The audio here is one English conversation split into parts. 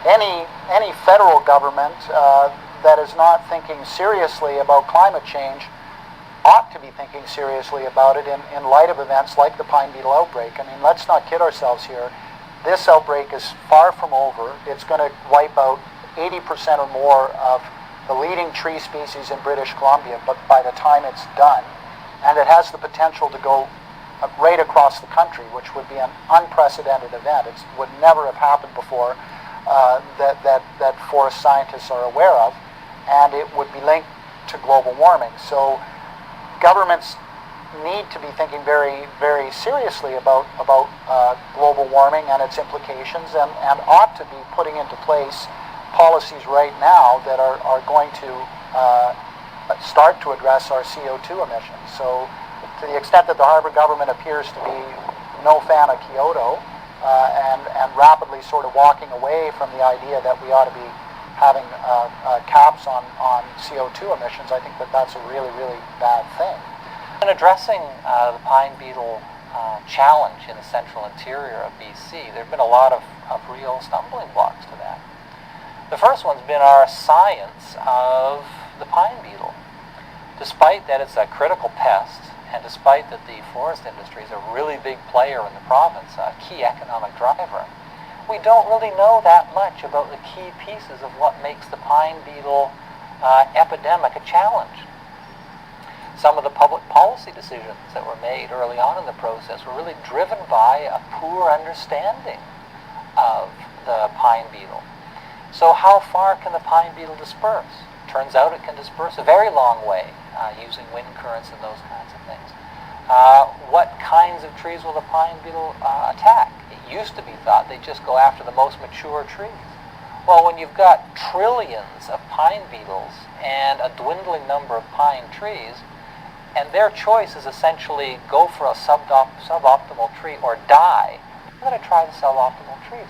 any federal government that is not thinking seriously about climate change ought to be thinking seriously about it in light of events like the pine beetle outbreak. I mean, let's not kid ourselves here. This outbreak is far from over. It's going to wipe out 80% or more of the leading tree species in British Columbia, but by the time it's done, and it has the potential to go right across the country, which would be an unprecedented event. It would never have happened before that forest scientists are aware of, and it would be linked to global warming. So governments need to be thinking very, very seriously about global warming and its implications, and ought to be putting into place policies right now that are going to start to address our CO2 emissions. So to the extent that the Harbour government appears to be no fan of Kyoto and rapidly sort of walking away from the idea that we ought to be having caps on CO2 emissions, I think that that's a really, really bad thing. In addressing the pine beetle challenge in the central interior of BC, there have been a lot of real stumbling blocks to that. The first one's been our science of the pine beetle. Despite that it's a critical pest, and despite that the forest industry is a really big player in the province, a key economic driver, we don't really know that much about the key pieces of what makes the pine beetle epidemic a challenge. Some of the public policy decisions that were made early on in the process were really driven by a poor understanding of the pine beetle. So how far can the pine beetle disperse? Turns out it can disperse a very long way using wind currents and those kinds of things. What kinds of trees will the pine beetle attack? It used to be thought they'd just go after the most mature trees. Well, when you've got trillions of pine beetles and a dwindling number of pine trees, and their choice is essentially go for a suboptimal tree or die, we're going to try the suboptimal trees.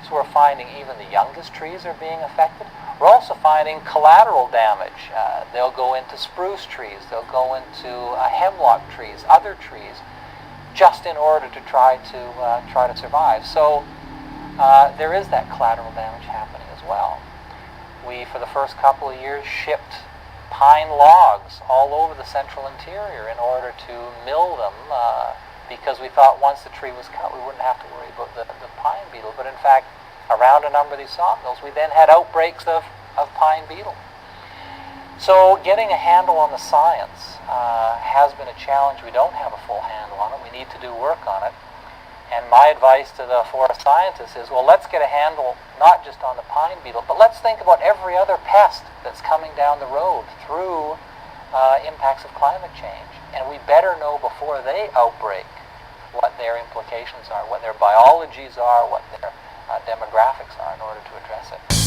So we're finding even the youngest trees are being affected. We're also finding collateral damage. They'll go into spruce trees, they'll go into hemlock trees, other trees, just in order to try to survive. So there is that collateral damage happening as well. We, for the first couple of years, shipped pine logs all over the central interior in order to mill them because we thought once the tree was cut we wouldn't have to worry about the pine beetle. But in fact, around a number of these sawmills we then had outbreaks of pine beetle. So getting a handle on the science has been a challenge. We don't have a full handle on it. We need to do work on it. And my advice to the forest scientists is, well, let's get a handle not just on the pine beetle, but let's think about every other pest that's coming down the road through impacts of climate change. And we better know before they outbreak what their implications are, what their biologies are, what their demographics are in order to address it.